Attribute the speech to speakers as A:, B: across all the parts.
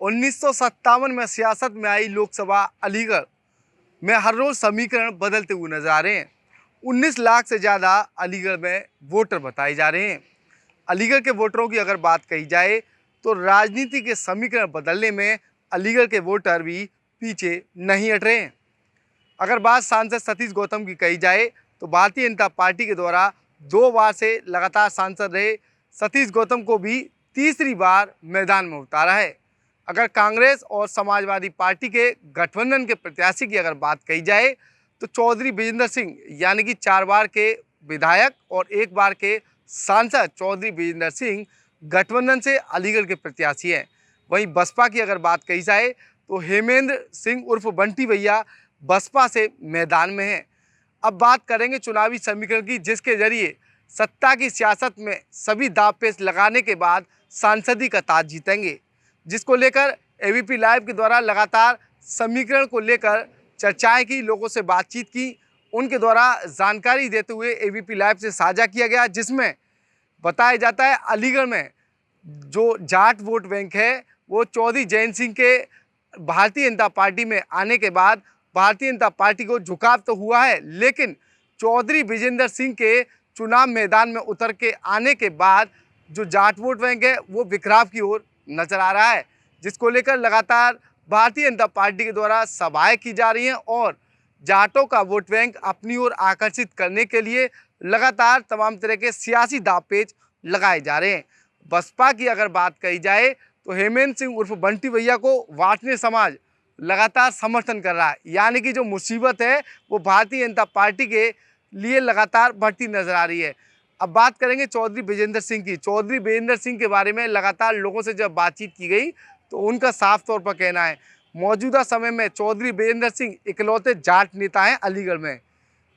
A: 1957 में सियासत में आई लोकसभा अलीगढ़ में हर रोज़ समीकरण बदलते हुए नजर आ रहे हैं। 19 लाख से ज़्यादा अलीगढ़ में वोटर बताए जा रहे हैं। अलीगढ़ के वोटरों की अगर बात कही जाए तो राजनीति के समीकरण बदलने में अलीगढ़ के वोटर भी पीछे नहीं हट रहे हैं। अगर बात सांसद सतीश गौतम की कही जाए तो भारतीय जनता पार्टी के द्वारा 2 बार से लगातार सांसद रहे सतीश गौतम को भी तीसरी बार मैदान में उतारा है। अगर कांग्रेस और समाजवादी पार्टी के गठबंधन के प्रत्याशी की अगर बात कही जाए तो चौधरी विजेंद्र सिंह यानी कि 4 बार के विधायक और 1 बार के सांसद चौधरी विजेंद्र सिंह गठबंधन से अलीगढ़ के प्रत्याशी हैं। वहीं बसपा की अगर बात कही जाए तो हेमेंद्र सिंह उर्फ बंटी भैया बसपा से मैदान में हैं। अब बात करेंगे चुनावी समीकरण की, जिसके जरिए सत्ता की सियासत में सभी दांवपेच लगाने के बाद सांसदी का ताज जीतेंगे, जिसको लेकर एबीपी लाइव के द्वारा लगातार समीकरण को लेकर चर्चाएं की, लोगों से बातचीत की, उनके द्वारा जानकारी देते हुए एबीपी लाइव से साझा किया गया, जिसमें बताया जाता है अलीगढ़ में जो जाट वोट बैंक है वो चौधरी जयंत सिंह के भारतीय जनता पार्टी में आने के बाद भारतीय जनता पार्टी को झुकाव तो हुआ है, लेकिन चौधरी विजेंद्र सिंह के चुनाव मैदान में उतर के आने के बाद जो जाट वोट बैंक है वो बिखराव की ओर नजर आ रहा है, जिसको लेकर लगातार भारतीय जनता पार्टी के द्वारा सभाएं की जा रही हैं और जाटों का वोट बैंक अपनी ओर आकर्षित करने के लिए लगातार तमाम तरह के सियासी दांवपेच लगाए जा रहे हैं। बसपा की अगर बात कही जाए तो हेमेंद्र सिंह उर्फ बंटी भैया को वाटने समाज लगातार समर्थन कर रहा है, यानी कि जो मुसीबत है वो भारतीय जनता पार्टी के लिए लगातार बढ़ती नजर आ रही है। अब बात करेंगे चौधरी विजेंद्र सिंह की। चौधरी विजेंद्र सिंह के बारे में लगातार लोगों से जब बातचीत की गई तो उनका साफ तौर पर कहना है मौजूदा समय में चौधरी विजेंद्र सिंह इकलौते जाट नेता हैं अलीगढ़ में,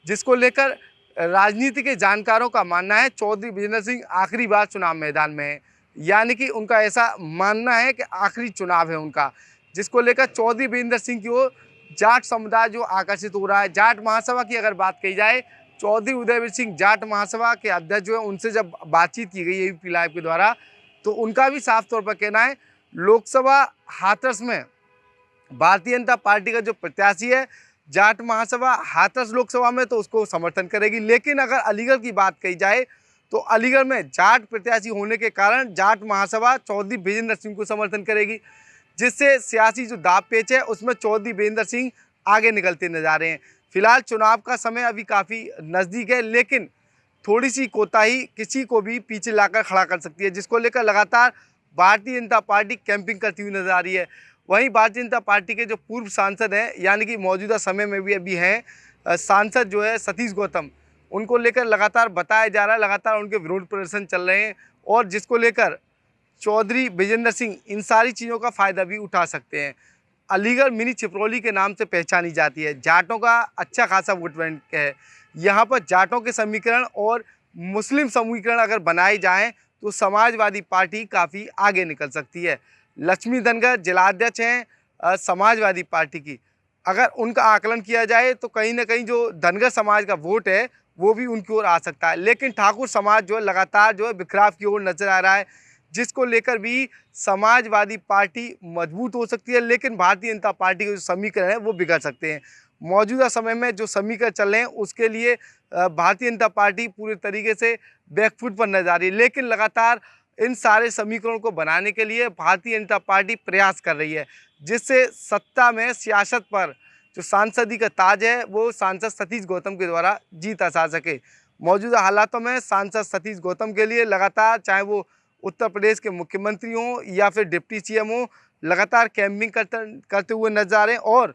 A: जिसको लेकर राजनीति के जानकारों का मानना है चौधरी विजेंद्र सिंह आखिरी बार चुनाव मैदान में है, यानी कि उनका ऐसा मानना है कि आखिरी चुनाव है उनका, जिसको लेकर चौधरी विजेंद्र सिंह की ओर जाट समुदाय जो आकर्षित हो रहा है। जाट महासभा की अगर बात कही जाए, चौधरी उदयवीर सिंह जाट महासभा के अध्यक्ष जो है उनसे जब बातचीत की गई एबीपी लाइव के द्वारा तो उनका भी साफ तौर पर कहना है लोकसभा हाथरस में भारतीय जनता पार्टी का जो प्रत्याशी है जाट महासभा हाथरस लोकसभा में तो उसको समर्थन करेगी, लेकिन अगर अलीगढ़ की बात कही जाए तो अलीगढ़ में जाट प्रत्याशी होने के कारण जाट महासभा चौधरी विजेंद्र सिंह को समर्थन करेगी, जिससे सियासी जो दांवपेच है उसमें चौधरी विजेंद्र सिंह आगे निकलते नजर आ रहे हैं। फिलहाल चुनाव का समय अभी काफ़ी नज़दीक है, लेकिन थोड़ी सी कोताही किसी को भी पीछे लाकर खड़ा कर सकती है, जिसको लेकर लगातार भारतीय जनता पार्टी कैंपिंग करती हुई नजर आ रही है। वहीं भारतीय जनता पार्टी के जो पूर्व सांसद हैं यानी कि मौजूदा समय में भी अभी हैं सांसद जो है सतीश गौतम, उनको लेकर लगातार बताया जा रहा है, लगातार उनके विरोध प्रदर्शन चल रहे हैं और जिसको लेकर चौधरी विजेंद्र सिंह इन सारी चीज़ों का फ़ायदा भी उठा सकते हैं। अलीगढ़ मिनी छिपरौली के नाम से पहचानी जाती है, जाटों का अच्छा खासा वोट बैंक है। यहाँ पर जाटों के समीकरण और मुस्लिम समीकरण अगर बनाए जाएं तो समाजवादी पार्टी काफ़ी आगे निकल सकती है। लक्ष्मी धनगर जिलाध्यक्ष हैं समाजवादी पार्टी की, अगर उनका आकलन किया जाए तो कहीं ना कहीं जो धनगर समाज का वोट है वो भी उनकी ओर आ सकता है, लेकिन ठाकुर समाज जो है लगातार जो है बिखराव की ओर नजर आ रहा है, जिसको लेकर भी समाजवादी पार्टी मजबूत हो सकती है, लेकिन भारतीय जनता पार्टी के जो समीकरण है वो बिगड़ सकते हैं। मौजूदा समय में जो समीकरण चल रहे हैं उसके लिए भारतीय जनता पार्टी पूरे तरीके से बैकफुट पर नजर आ रही है, लेकिन लगातार इन सारे समीकरणों को बनाने के लिए भारतीय जनता पार्टी प्रयास कर रही है, जिससे सत्ता में सियासत पर जो सांसदी का ताज है वो सांसद सतीश गौतम के द्वारा जीता जा सके। मौजूदा हालातों में सांसद सतीश गौतम के लिए लगातार चाहे वो उत्तर प्रदेश के मुख्यमंत्री हों या फिर डिप्टी सीएम हों, लगातार कैंपिंग करते हुए नजर आ रहे हैं और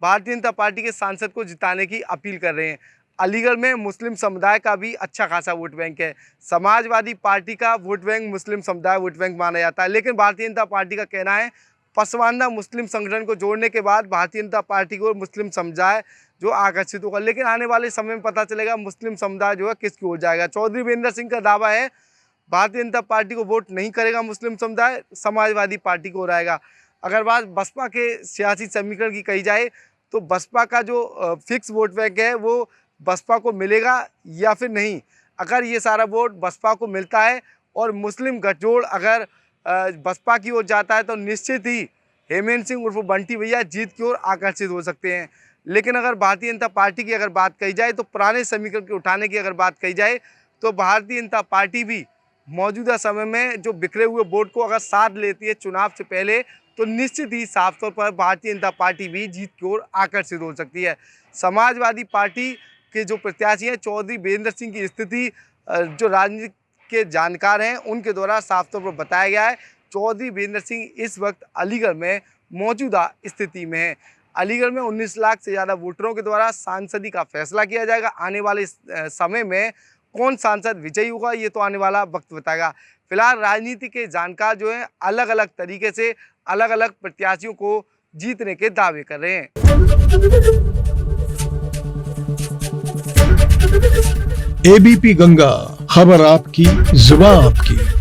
A: भारतीय जनता पार्टी के सांसद को जिताने की अपील कर रहे हैं। अलीगढ़ में मुस्लिम समुदाय का भी अच्छा खासा वोट बैंक है। समाजवादी पार्टी का वोट बैंक मुस्लिम समुदाय वोट बैंक माना जाता है, लेकिन भारतीय जनता पार्टी का कहना है पसमानदा मुस्लिम संगठन को जोड़ने के बाद भारतीय जनता पार्टी को मुस्लिम समुदाय जो आकर्षित होगा, लेकिन आने वाले समय में पता चलेगा मुस्लिम समुदाय जो है किसकी ओर जाएगा। चौधरी वीरेंद्र सिंह का दावा है भारतीय जनता पार्टी को वोट नहीं करेगा मुस्लिम समुदाय, समाजवादी पार्टी को रहेगा। अगर बात बसपा के सियासी समीकरण की कही जाए तो बसपा का जो फिक्स वोट बैंक है वो बसपा को मिलेगा या फिर नहीं। अगर ये सारा वोट बसपा को मिलता है और मुस्लिम गठजोड़ अगर बसपा की ओर जाता है तो निश्चित ही हेमंत सिंह उर्फ बंटी भैया जीत की ओर आकर्षित हो सकते हैं। लेकिन अगर भारतीय जनता पार्टी की अगर बात कही जाए तो पुराने समीकरण के उठाने की अगर बात कही जाए तो भारतीय जनता पार्टी भी मौजूदा समय में जो बिखरे हुए वोट को अगर साथ लेती है चुनाव से पहले, तो निश्चित ही साफ तौर पर भारतीय जनता पार्टी भी जीत की ओर आकर्षित हो सकती है। समाजवादी पार्टी के जो प्रत्याशी हैं चौधरी वीरेंद्र सिंह की स्थिति जो राजनीति के जानकार हैं उनके द्वारा साफ तौर पर बताया गया है। चौधरी वीरेंद्र सिंह इस वक्त अलीगढ़ में मौजूदा स्थिति में है। अलीगढ़ में 19 लाख से ज़्यादा वोटरों के द्वारा सांसदी का फैसला किया जाएगा। आने वाले समय में कौन सांसद विजयी होगा ये तो आने वाला वक्त बताएगा। फिलहाल राजनीति के जानकार जो हैं अलग अलग तरीके से अलग अलग प्रत्याशियों को जीतने के दावे कर रहे हैं।
B: एबीपी गंगा, खबर आपकी, जुबान आपकी।